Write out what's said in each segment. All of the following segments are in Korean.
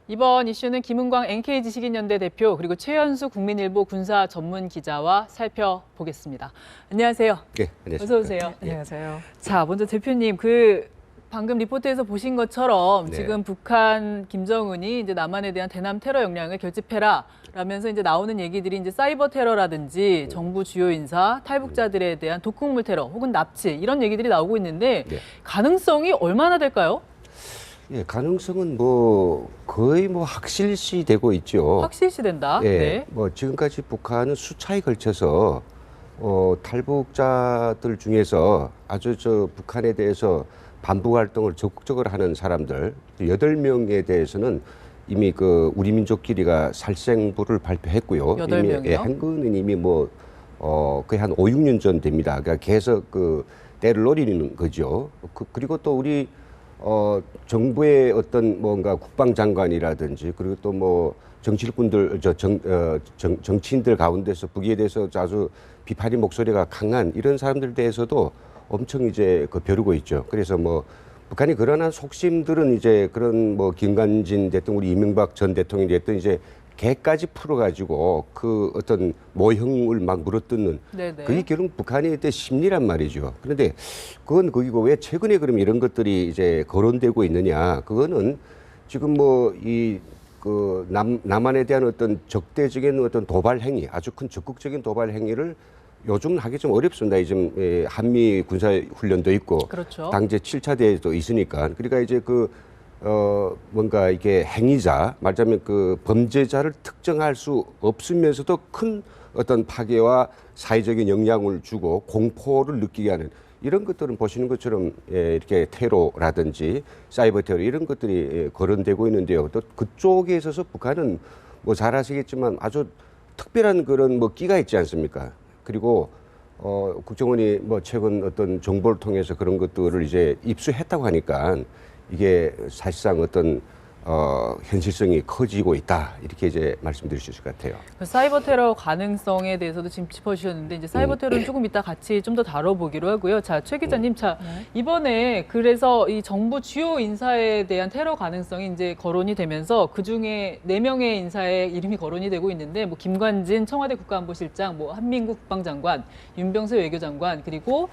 이번 이슈는 김은광 NK지식인연대 대표 그리고 최현수 국민일보 군사 전문 기자와 살펴보겠습니다. 안녕하세요. 네, 안녕하십니까. 어서 오세요. 네, 안녕하세요. 자, 먼저 대표님 방금 리포트에서 보신 것처럼 네. 지금 북한 김정은이 이제 남한에 대한 대남 테러 역량을 결집해라 라면서 이제 나오는 얘기들이 이제 사이버 테러라든지 정부 주요 인사, 탈북자들에 대한 독극물 테러 혹은 납치 이런 얘기들이 나오고 있는데 네. 가능성이 얼마나 될까요? 예, 가능성은 거의 확실시 되고 있죠. 확실시 된다. 예, 네. 지금까지 북한은 수차에 걸쳐서 탈북자들 중에서 아주 북한에 대해서 반북 활동을 적극적으로 하는 사람들 8명에 대해서는 이미 우리 민족끼리가 살생부를 발표했고요. 8명이요? 이미 한 거는 이미 거의 한 5, 6년 전 됩니다. 그러니까 계속 때를 노리는 거죠. 그리고 또 우리 정부의 어떤 뭔가 국방장관이라든지 그리고 또 정치인들 정치인들 가운데서 북에 대해서 아주 비판의 목소리가 강한 이런 사람들 대해서도 엄청 이제 벼르고 있죠. 그래서 북한이 그러한 속심들은 이제 그런 김관진 대통령, 우리 이명박 전 대통령이 됐던 이제 개까지 풀어가지고 어떤 모형을 막 물어뜯는 네네. 그게 결국 북한의 심리란 말이죠. 그런데 그건 거기고 왜 최근에 그럼 이런 것들이 이제 거론되고 있느냐? 그거는 지금 남한에 대한 어떤 적대적인 어떤 도발 행위, 아주 큰 적극적인 도발 행위를 요즘 하기 좀 어렵습니다. 지금 한미 군사 훈련도 있고 그렇죠. 당제 7차 대회도 있으니까. 그러니까 이제 뭔가 이게 행위자, 말하자면 범죄자를 특정할 수 없으면서도 큰 어떤 파괴와 사회적인 영향을 주고 공포를 느끼게 하는 이런 것들은 보시는 것처럼 이렇게 테러라든지 사이버 테러 이런 것들이 거론되고 있는데요. 또 그쪽에 있어서 북한은 잘 아시겠지만 아주 특별한 그런 끼가 있지 않습니까? 그리고 국정원이 최근 어떤 정보를 통해서 그런 것들을 이제 입수했다고 하니까 이게 사실상 어떤 현실성이 커지고 있다 이렇게 이제 말씀드릴 수 있을 것 같아요. 사이버 테러 가능성에 대해서도 지금 짚어주셨는데 이제 사이버 테러는 조금 이따 같이 좀 더 다뤄보기로 하고요. 자, 최 기자님, 이번에 그래서 이 정부 주요 인사에 대한 테러 가능성이 이제 거론이 되면서 그 중에 4명의 인사의 이름이 거론이 되고 있는데 김관진 청와대 국가안보실장, 한민국 국방장관, 윤병세 외교장관 그리고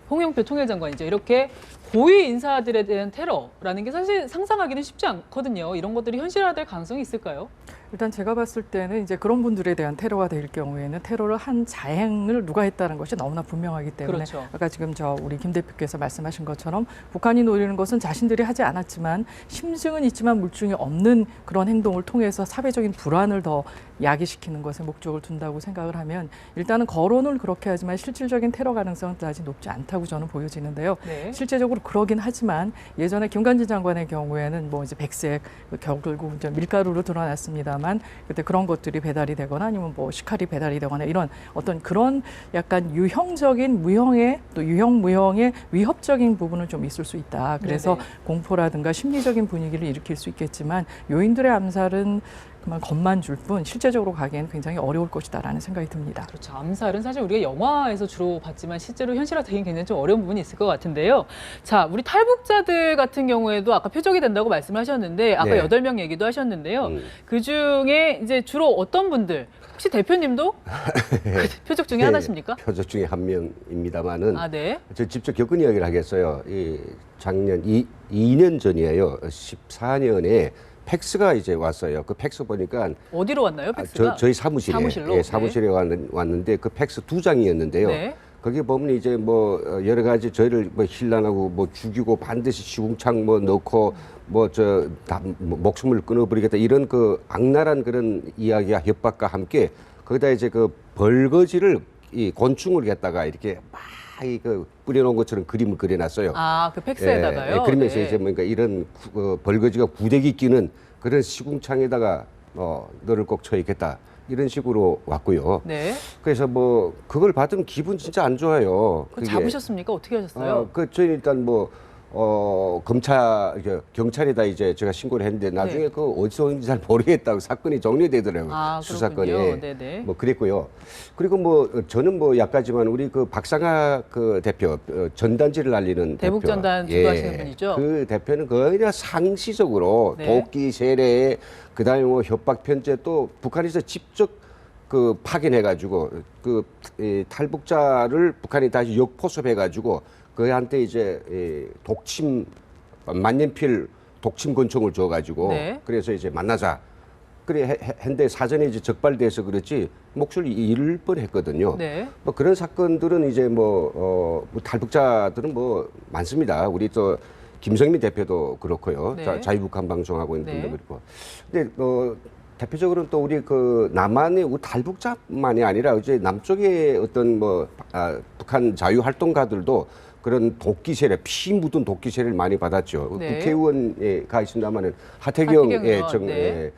홍영표 통일장관이죠. 이렇게 고위 인사들에 대한 테러라는 게 사실 상상하기는 쉽지 않거든요. 이런 것들이 현실화될 가능성이 있을까요? 일단 제가 봤을 때는 이제 그런 분들에 대한 테러가 될 경우에는 테러를 한 자행을 누가 했다는 것이 너무나 분명하기 때문에 그렇죠. 아까 지금 우리 김 대표께서 말씀하신 것처럼 북한이 노리는 것은 자신들이 하지 않았지만 심증은 있지만 물증이 없는 그런 행동을 통해서 사회적인 불안을 더 야기시키는 것에 목적을 둔다고 생각을 하면 일단은 거론을 그렇게 하지만 실질적인 테러 가능성은 아직 높지 않다고 저는 보여지는데요. 네. 실제적으로 그러긴 하지만 예전에 김관진 장관의 경우에는 이제 백색 결국 이제 밀가루로 드러났습니다만 그때 그런 것들이 배달이 되거나 아니면 식칼이 배달이 되거나 이런 어떤 그런 약간 유형적인 무형의 또 유형 무형의 위협적인 부분은 좀 있을 수 있다. 그래서 네네. 공포라든가 심리적인 분위기를 일으킬 수 있겠지만 요인들의 암살은 그만 겁만 줄 뿐 실제적으로 가기에는 굉장히 어려울 것이다라는 생각이 듭니다. 그렇죠. 암살은 사실 우리가 영화에서 주로 봤지만 실제로 현실화되긴 굉장히 좀 어려운 부분이 있을 것 같은데요. 자, 우리 탈북자들 같은 경우에도 아까 표적이 된다고 말씀하셨는데 아까 네. 8명 얘기도 하셨는데요. 그중에 이제 주로 어떤 분들 혹시 대표님도 표적 중에 하나십니까? 표적 중에 한 명입니다만은 아, 네. 저 직접 겪은 이야기를 하겠어요. 작년 2년 전이에요. 14년에 팩스가 이제 왔어요. 그 팩스 보니까 어디로 왔나요, 팩스가? 저희 사무실에 사무실로? 예, 사무실에 왔는데 그 팩스 2장이었는데요. 네. 거기 보면 이제 여러 가지 저희를 hir난하고 죽이고 반드시 시궁창 넣고 목숨을 끊어버리겠다 이런 악랄한 그런 이야기와 협박과 함께 거기다 이제 벌거지를 이 곤충을 갖다가 이렇게 막 뿌려놓은 것처럼 그림을 그려놨어요. 아, 그 팩스에다가요? 그러면서 네. 이제 뭔가 이런 벌거지가 구데기 끼는 그런 시궁창에다가 너를 꼭 쳐야겠다. 이런 식으로 왔고요. 네. 그래서 그걸 받으면 기분 진짜 안 좋아요. 그거 잡으셨습니까? 어떻게 하셨어요? 저희 일단 경찰에다 이제 제가 신고를 했는데 나중에 네. 그 어디서인지 잘 모르겠다고 사건이 정리되더라고요. 아, 수사건이. 그렇군요. 네네. 뭐 그랬고요. 그리고 뭐 저는 뭐 약하지만 우리 그 박상학 그 대표 전단지를 날리는 대북 대표. 전단 주도하시는 분이죠? 그 대표는 거의 그냥 상시적으로 네. 도끼 세례 그다음에 뭐 협박 편제 또 북한에서 직접 그 파견해가지고 이 탈북자를 북한이 다시 역포섭해가지고 그한테 이제 이 독침 만년필 독침 권총을 줘가지고 네. 그래서 이제 만나자. 그래 했는데 사전에 이제 적발돼서 그렇지 목소리 잃을 뻔했거든요. 네. 뭐 그런 사건들은 이제 뭐 탈북자들은 뭐 많습니다. 우리 또 김성민 대표도 그렇고요. 네. 자유북한 방송하고 있는 분도 네. 그렇고. 근데 대표적으로는 또 우리 그 남한의 우리 탈북자만이 아니라 이제 남쪽의 어떤 북한 자유활동가들도 그런 도끼 세례, 피 묻은 도끼 세례를 많이 받았죠. 네. 국회의원에 가 있습니다만은 하태경 의원, 네.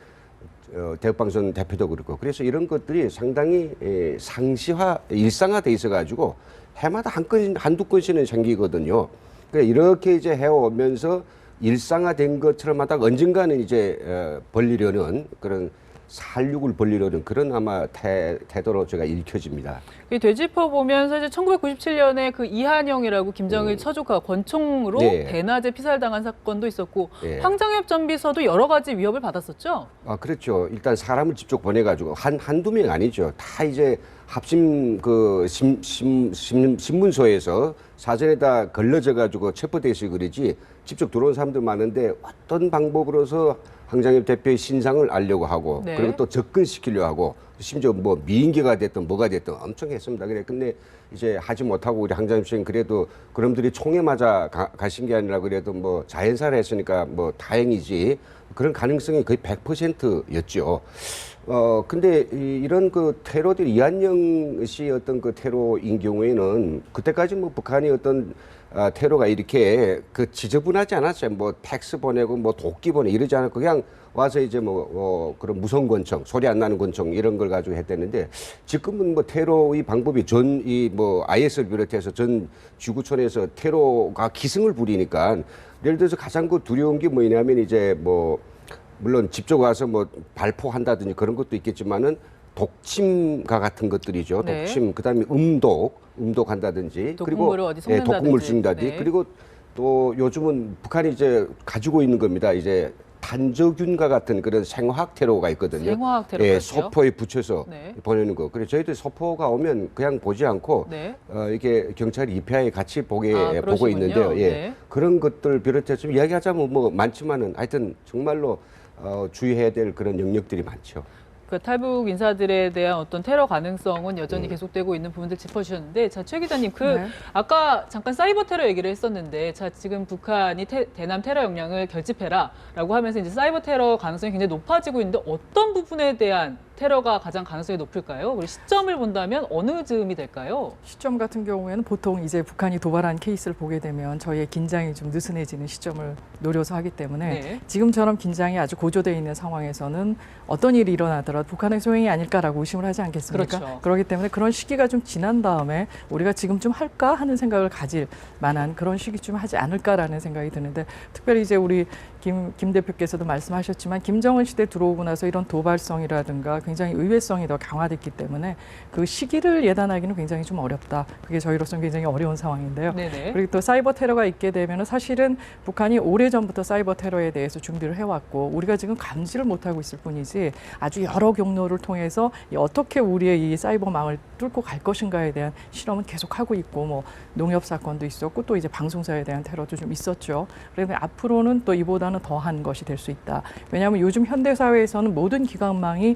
대북방송 대표도 그렇고 그래서 이런 것들이 상당히 상시화, 일상화돼 있어가지고 해마다 한두 건씩은 생기거든요. 그러니까 이렇게 이제 해오면서 일상화된 것처럼 하다가 언젠가는 이제 벌리려는 그런 살육을 벌리려는 그런 아마 태도로 제가 읽혀집니다. 되짚어 보면 사실 1997년에 그 이한영이라고 김정일 처조가 권총으로 네. 대낮에 피살당한 사건도 있었고 네. 황정엽 전 비서도 여러 가지 위협을 받았었죠. 아, 그렇죠. 일단 사람을 직접 보내가지고 한두 명 아니죠. 다 이제 합심 신문소에서 사전에다 걸러져가지고 체포돼서 그러지 직접 들어온 사람들 많은데 어떤 방법으로서 황정엽 대표의 신상을 알려고 하고 네. 그리고 또 접근시키려고 하고 심지어 뭐 미인계가 됐든 뭐가 됐든 엄청 했습니다. 그래 근데 이제 하지 못하고 우리 황정엽 씨는 그래도 그놈들이 총에 맞아 가신 게 아니라 그래도 뭐 자연사를 했으니까 뭐 다행이지 그런 가능성이 거의 100%였죠. 근데 이런 그 테러들 이한영 씨의 어떤 그 테러인 경우에는 그때까지 뭐 북한이 어떤 테러가 이렇게 그 지저분하지 않았어요. 뭐 팩스 보내고 뭐 도끼 보내 이러지 않았고 그냥 와서 이제 그런 무선 권총, 소리 안 나는 권총 이런 걸 가지고 했댔는데 지금은 뭐 테러의 방법이 IS를 비롯해서 전 지구촌에서 테러가 기승을 부리니까 예를 들어서 가장 그 두려운 게 뭐냐면 이제 물론 직접 와서 발포한다든지 그런 것도 있겠지만은 독침과 같은 것들이죠. 네. 독침, 그다음에 음독한다든지 독극물을 어디 섞는다든지. 독극물 씁는다든지 네. 그리고 또 요즘은 북한이 이제 가지고 있는 겁니다. 이제 탄저균과 같은 그런 생화학 테러가 있거든요. 생화학 테러까지요? 소포에 붙여서 네. 보내는 거. 그래서 저희들 소포가 오면 그냥 보지 않고 네. 이게 경찰이 입회하에 같이 보고 그러시군요. 있는데요. 예. 네. 그런 것들 비롯해서 좀 이야기하자면 뭐 많지만은 하여튼 정말로 주의해야 될 그런 영역들이 많죠. 그 탈북 인사들에 대한 어떤 테러 가능성은 여전히 계속되고 있는 부분들 짚어주셨는데, 자, 최 기자님, 네. 아까 잠깐 사이버 테러 얘기를 했었는데, 자, 지금 북한이 대남 테러 역량을 결집해라라고 하면서 이제 사이버 테러 가능성이 굉장히 높아지고 있는데 어떤 부분에 대한 테러가 가장 가능성이 높을까요? 우리 시점을 본다면 어느 즈음이 될까요? 시점 같은 경우에는 보통 이제 북한이 도발한 케이스를 보게 되면 저희의 긴장이 좀 느슨해지는 시점을 노려서 하기 때문에 네. 지금처럼 긴장이 아주 고조되어 있는 상황에서는 어떤 일이 일어나더라도 북한의 소행이 아닐까라고 의심을 하지 않겠습니까? 그렇죠. 그렇기 때문에 그런 시기가 좀 지난 다음에 우리가 지금 좀 할까 하는 생각을 가질 만한 그런 시기쯤 하지 않을까라는 생각이 드는데, 특별히 이제 우리 김 대표께서도 말씀하셨지만 김정은 시대 들어오고 나서 이런 도발성이라든가 굉장히 의외성이 더 강화됐기 때문에 그 시기를 예단하기는 굉장히 좀 어렵다. 그게 저희로서는 굉장히 어려운 상황인데요. 네네. 그리고 또 사이버 테러가 있게 되면 사실은 북한이 오래전부터 사이버 테러에 대해서 준비를 해왔고 우리가 지금 감지를 못하고 있을 뿐이지 아주 여러 경로를 통해서 어떻게 우리의 이 사이버망을 뚫고 갈 것인가에 대한 실험은 계속하고 있고 뭐 농협 사건도 있었고 또 이제 방송사에 대한 테러도 좀 있었죠. 그래서 앞으로는 또 이보다는 더한 것이 될 수 있다. 왜냐하면 요즘 현대 사회에서는 모든 기관망이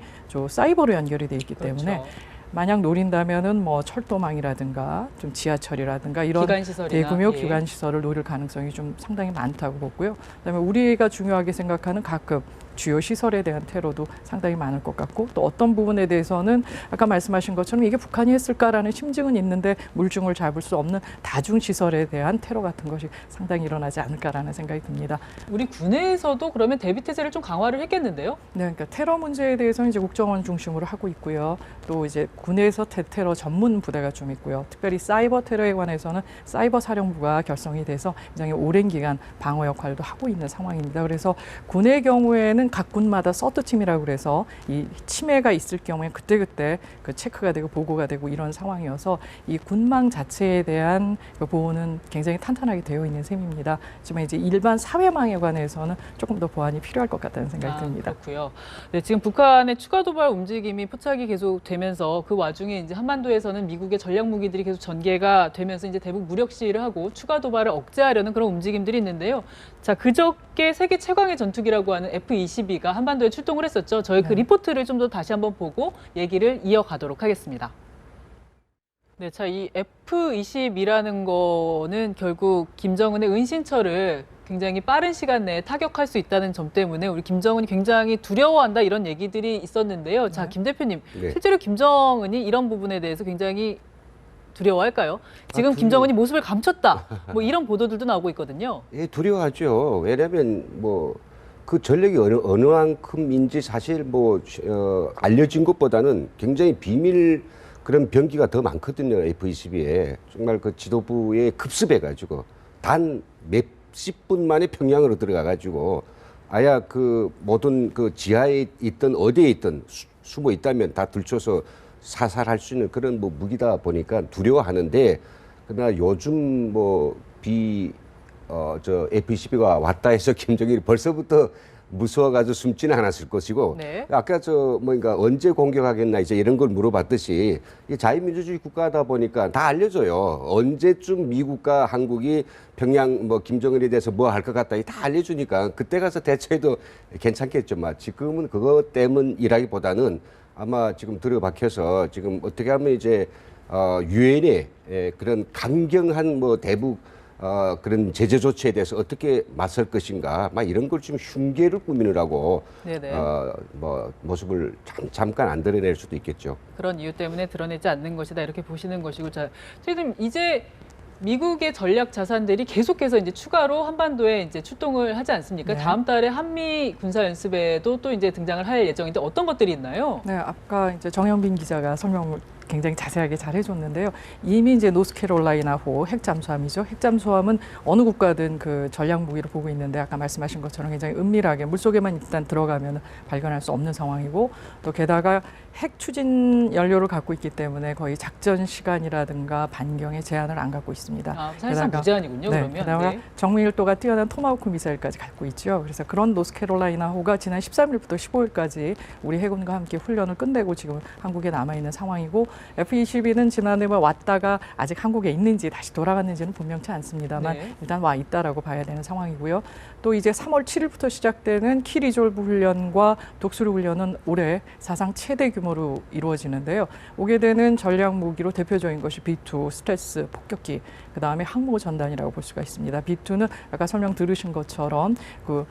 사이버로 연결이 돼 있기 때문에 그렇죠. 만약 노린다면은 뭐 철도망이라든가 좀 지하철이라든가 이런 기관시설이나, 대규모 예. 기관 시설을 노릴 가능성이 좀 상당히 많다고 보고요. 그다음에 우리가 중요하게 생각하는 가끔 주요 시설에 대한 테러도 상당히 많을 것 같고 또 어떤 부분에 대해서는 아까 말씀하신 것처럼 이게 북한이 했을까라는 심증은 있는데 물증을 잡을 수 없는 다중 시설에 대한 테러 같은 것이 상당히 일어나지 않을까라는 생각이 듭니다. 우리 군에서도 그러면 대비 태세를 좀 강화를 했겠는데요? 네, 그러니까 테러 문제에 대해서는 이제 국정원 중심으로 하고 있고요. 또 이제 군에서 테러 전문 부대가 좀 있고요. 특별히 사이버 테러에 관해서는 사이버 사령부가 결성이 돼서 굉장히 오랜 기간 방어 역할도 하고 있는 상황입니다. 그래서 군의 경우에는 각 군마다 서드팀이라고 그래서 이 침해가 있을 경우에 그때그때 그 체크가 되고 보고가 되고 이런 상황이어서 이 군망 자체에 대한 그 보호는 굉장히 탄탄하게 되어 있는 셈입니다. 하지만 이제 일반 사회망에 관해서는 조금 더 보완이 필요할 것 같다는 생각이 듭니다. 그렇고요. 네, 지금 북한의 추가 도발 움직임이 포착이 계속 되면서 그 와중에 이제 한반도에서는 미국의 전략 무기들이 계속 전개가 되면서 이제 대북 무력 시위를 하고 추가 도발을 억제하려는 그런 움직임들이 있는데요. 자, 그저께 세계 최강의 전투기라고 하는 F-22가 한반도에 출동을 했었죠. 저희 그 리포트를 좀 더 다시 한번 보고 얘기를 이어가도록 하겠습니다. 네, 자, 이 F-22라는 거는 결국 김정은의 은신처를 굉장히 빠른 시간 내에 타격할 수 있다는 점 때문에 우리 김정은이 굉장히 두려워한다 이런 얘기들이 있었는데요. 자, 김 대표님, 네. 실제로 김정은이 이런 부분에 대해서 굉장히 두려워할까요? 지금 김정은이 모습을 감췄다. 뭐 이런 보도들도 나오고 있거든요. 예, 두려워하죠. 왜냐하면 뭐 그 전력이 어느 만큼인지 사실 알려진 것보다는 굉장히 비밀 그런 병기가 더 많거든요. F-22에 정말 그 지도부에 급습해가지고 단 몇십 분 만에 평양으로 들어가가지고 아야 그 모든 그 지하에 있던 어디에 있던 숨어 있다면 다 들춰서 사살할 수 있는 그런 뭐 무기다 보니까 두려워하는데 그러나 요즘 F-22가 왔다 해서 김정일이 벌써부터 무서워가지고 숨지는 않았을 것이고 네. 아까 언제 공격하겠나 이제 이런 걸 물어봤듯이 이 자유민주주의 국가다 보니까 다 알려줘요. 언제쯤 미국과 한국이 평양 김정일에 대해서 뭐 할 것 같다 다 알려주니까 그때 가서 대처해도 괜찮겠지만 지금은 그것 때문이라기보다는 아마 지금 들어박혀서 지금 어떻게 하면 이제 유엔의 그런 강경한 대북 그런 제재 조치에 대해서 어떻게 맞설 것인가, 막 이런 걸 좀 흉계를 꾸미느라고 모습을 잠깐 안 드러낼 수도 있겠죠. 그런 이유 때문에 드러내지 않는 것이다 이렇게 보시는 것이고, 자, 지금 이제 미국의 전략 자산들이 계속해서 이제 추가로 한반도에 이제 출동을 하지 않습니까? 네. 다음 달에 한미 군사 연습에도 또 이제 등장을 할 예정인데 어떤 것들이 있나요? 네, 아까 이제 정영빈 기자가 설명을 굉장히 자세하게 잘 해줬는데요. 이미 이제 노스캐롤라이나호 핵잠수함이죠. 핵잠수함은 어느 국가든 그 전략 무기로 보고 있는데 아까 말씀하신 것처럼 굉장히 은밀하게 물속에만 일단 들어가면 발견할 수 없는 상황이고, 또 게다가 핵 추진 연료를 갖고 있기 때문에 거의 작전 시간이라든가 반경에 제한을 안 갖고 있습니다. 사실상 무제한이군요. 네, 그러면. 게다가 네. 정밀도가 뛰어난 토마호크 미사일까지 갖고 있죠. 그래서 그런 노스캐롤라이나호가 지난 13일부터 15일까지 우리 해군과 함께 훈련을 끝내고 지금 한국에 남아 있는 상황이고, F-22는 지난해 왔다가 아직 한국에 있는지 다시 돌아갔는지는 분명치 않습니다만 네. 일단 와 있다라고 봐야 되는 상황이고요. 또 이제 3월 7일부터 시작되는 키리졸브 훈련과 독수리 훈련은 올해 사상 최대 규모로 이루어지는데요. 오게 되는 전략 무기로 대표적인 것이 B2 스텔스 폭격기, 그다음에 항모 전단이라고 볼 수가 있습니다. B2는 아까 설명 들으신 것처럼 그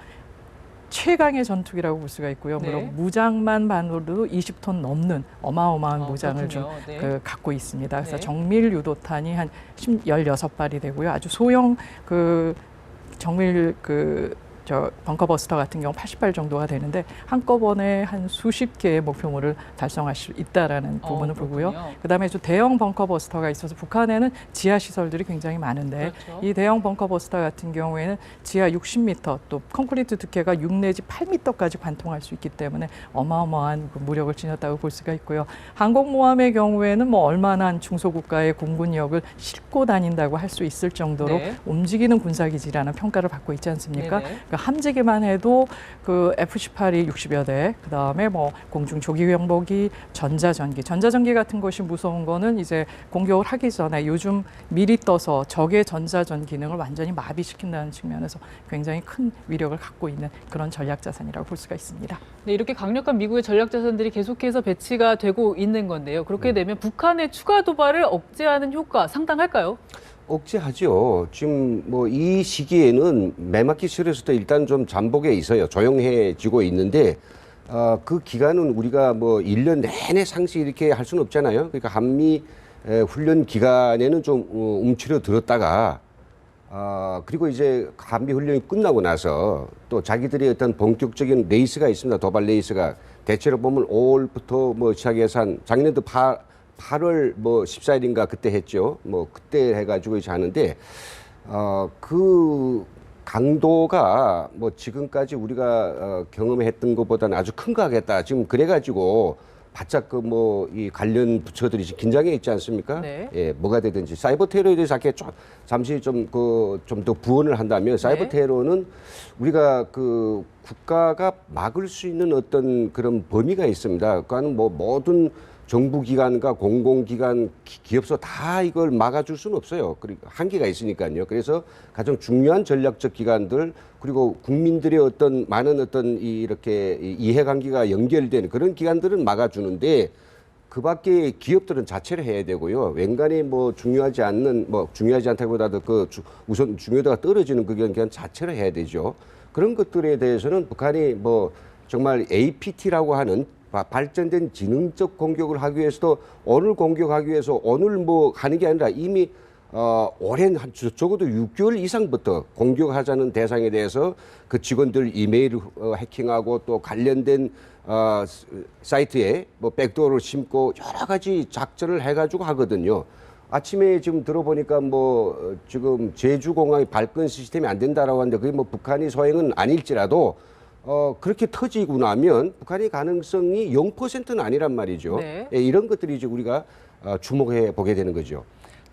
최강의 전투기라고 볼 수가 있고요. 물론 네. 무장만 반으로도 20톤 넘는 어마어마한 무장을 좀 네. 갖고 있습니다. 그래서 네. 정밀 유도탄이 한 16발이 되고요. 아주 소형 그 정밀 벙커버스터 같은 경우 80발 정도가 되는데 한꺼번에 한 수십 개의 목표물을 달성할 수 있다라는 부분을 보고요. 그다음에 좀 대형 벙커버스터가 있어서 북한에는 지하 시설들이 굉장히 많은데 그렇죠. 이 대형 벙커버스터 같은 경우에는 지하 60m 또 콘크리트 두께가 6 내지 8m까지 관통할 수 있기 때문에 어마어마한 무력을 지녔다고 볼 수가 있고요. 항공모함의 경우에는 얼만한 중소국가의 공군력을 싣고 다닌다고 할 수 있을 정도로 네. 움직이는 군사기지라는 평가를 받고 있지 않습니까? 네네. 그러니까 함재기만 해도 그 F-18이 60여 대, 그다음에 공중 조기 경보기, 전자전기 같은 것이 무서운 거는 이제 공격을 하기 전에 요즘 미리 떠서 적의 전자전 기능을 완전히 마비시킨다는 측면에서 굉장히 큰 위력을 갖고 있는 그런 전략 자산이라고 볼 수가 있습니다. 네, 이렇게 강력한 미국의 전략 자산들이 계속해서 배치가 되고 있는 건데요. 그렇게 되면 북한의 추가 도발을 억제하는 효과 상당할까요? 억제하죠. 지금 뭐 이 시기에는 매맞기 실에서도 일단 좀 잠복에 있어요. 조용해지고 있는데 그 기간은 우리가 뭐 1년 내내 상시 이렇게 할 수는 없잖아요. 그러니까 한미 훈련 기간에는 좀 움츠려 들었다가 그리고 이제 한미 훈련이 끝나고 나서 또 자기들의 어떤 본격적인 레이스가 있습니다. 도발 레이스가 대체로 보면 5월부터 뭐 시작해서 한 작년도 8월 뭐 14일인가 그때 했죠. 뭐 그때 해가지고 이제 하는데 그 강도가 뭐 지금까지 우리가 경험했던 것보다는 아주 큰 거 하겠다. 지금 그래가지고 바짝 그 뭐 이 관련 부처들이 지금 긴장해 있지 않습니까? 네. 예, 뭐가 되든지 사이버 테러에 대해서 잠시 좀 더 부언을 한다면 사이버 네. 테러는 우리가 그 국가가 막을 수 있는 어떤 그런 범위가 있습니다. 그거는 뭐 모든 정부기관과 공공기관, 기업소 다 이걸 막아줄 수는 없어요. 그리고 한계가 있으니까요. 그래서 가장 중요한 전략적 기관들 그리고 국민들의 어떤 많은 어떤 이렇게 이해관계가 연결된 그런 기관들은 막아주는데 그 밖에 기업들은 자체를 해야 되고요. 웬간히 뭐 중요하지 않다기보다도 우선 중요도가 떨어지는 그 기관 자체를 해야 되죠. 그런 것들에 대해서는 북한이 뭐 정말 APT라고 하는 발전된 지능적 공격을 하기 위해서도 오늘 공격하기 위해서 오늘 뭐 하는 게 아니라 이미 오랜 적어도 6개월 이상부터 공격하자는 대상에 대해서 그 직원들 이메일을 해킹하고 또 관련된 사이트에 뭐 백도어를 심고 여러 가지 작전을 해가지고 하거든요. 아침에 지금 들어보니까 뭐 지금 제주공항의 발권 시스템이 안 된다라고 하는데 그게 뭐 북한이 소행은 아닐지라도 그렇게 터지고 나면 북한의 가능성이 0%는 아니란 말이죠. 네. 예, 이런 것들이 이제 우리가 주목해 보게 되는 거죠.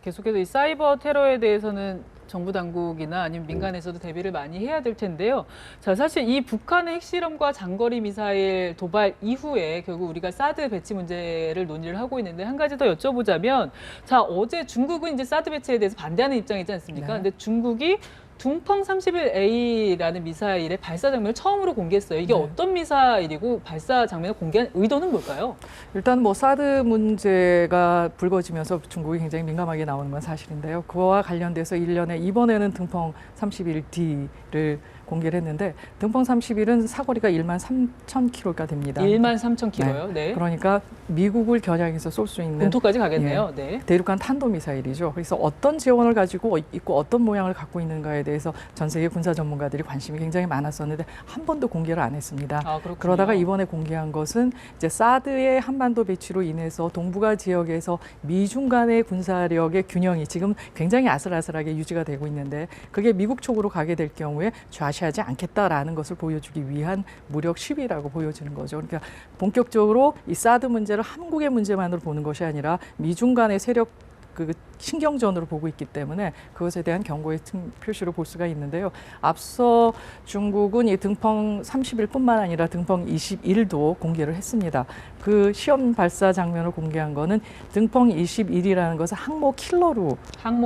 계속해서 이 사이버 테러에 대해서는 정부 당국이나 아니면 민간에서도 대비를 많이 해야 될 텐데요. 자, 사실 이 북한의 핵실험과 장거리 미사일 도발 이후에 결국 우리가 사드 배치 문제를 논의를 하고 있는데 한 가지 더 여쭤보자면, 자, 어제 중국은 이제 사드 배치에 대해서 반대하는 입장이지 않습니까? 네. 근데 중국이 둥펑 31A라는 미사일의 발사 장면을 처음으로 공개했어요. 이게 네. 어떤 미사일이고 발사 장면을 공개한 의도는 뭘까요? 일단 뭐 사드 문제가 불거지면서 중국이 굉장히 민감하게 나오는 건 사실인데요. 그와 관련돼서 이번에는 등펑 31D를 공개를 했는데 등펑 31은 사거리가 13,000km가 됩니다. 13,000km요. 네. 그러니까 미국을 겨냥해서 쏠 수 있는 본토까지 가겠네요. 네. 대륙간 탄도미사일이죠. 그래서 어떤 지원을 가지고 있고 어떤 모양을 갖고 있는가에 대해서 전 세계 군사 전문가들이 관심이 굉장히 많았었는데 한 번도 공개를 안 했습니다. 아, 그렇군요. 그러다가 이번에 공개한 것은 이제 사드의 한반도 배치로 인해서 동북아 지역에서 미중 간의 군사력의 균형이 지금 굉장히 아슬아슬하게 유지가 되고 있는데 그게 미국 쪽으로 가게 될 경우에 좌시하지 않겠다라는 것을 보여주기 위한 무력 시위라고 보여지는 거죠. 그러니까 본격적으로 이 사드 문제를 한국의 문제만으로 보는 것이 아니라 미중 간의 세력 그 신경전으로 보고 있기 때문에 그것에 대한 경고의 표시로 볼 수가 있는데요. 앞서 중국은 이 등펑 30일뿐만 아니라 등펑 21도 공개를 했습니다. 그 시험 발사 장면을 공개한 거는 등펑 21이라는 것을 항모 킬러로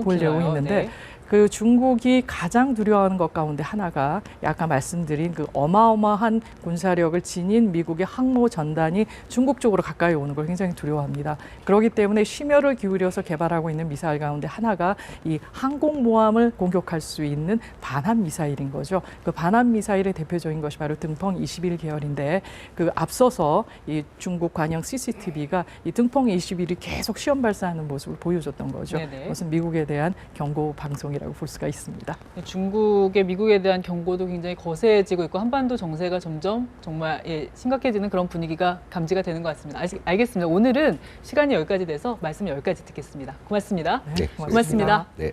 보려고 있는데 네. 그 중국이 가장 두려워하는 것 가운데 하나가 아까 말씀드린 그 어마어마한 군사력을 지닌 미국의 항모 전단이 중국 쪽으로 가까이 오는 걸 굉장히 두려워합니다. 그렇기 때문에 심혈을 기울여서 개발하고 있는 미사일 가운데 하나가 이 항공모함을 공격할 수 있는 반함 미사일인 거죠. 그 반함 미사일의 대표적인 것이 바로 등펑 21 계열인데 그 앞서서 이 중국 관영 CCTV가 이 등펑 21이 계속 시험 발사하는 모습을 보여줬던 거죠. 네네. 그것은 미국에 대한 경고 방송이라고 볼 수가 있습니다. 중국의 미국에 대한 경고도 굉장히 거세지고 있고 한반도 정세가 점점 정말 심각해지는 그런 분위기가 감지가 되는 것 같습니다. 알겠습니다. 오늘은 시간이 여기까지 돼서 말씀 여기까지 듣겠습니다. 고맙습니다. 네, 고맙습니다. 네.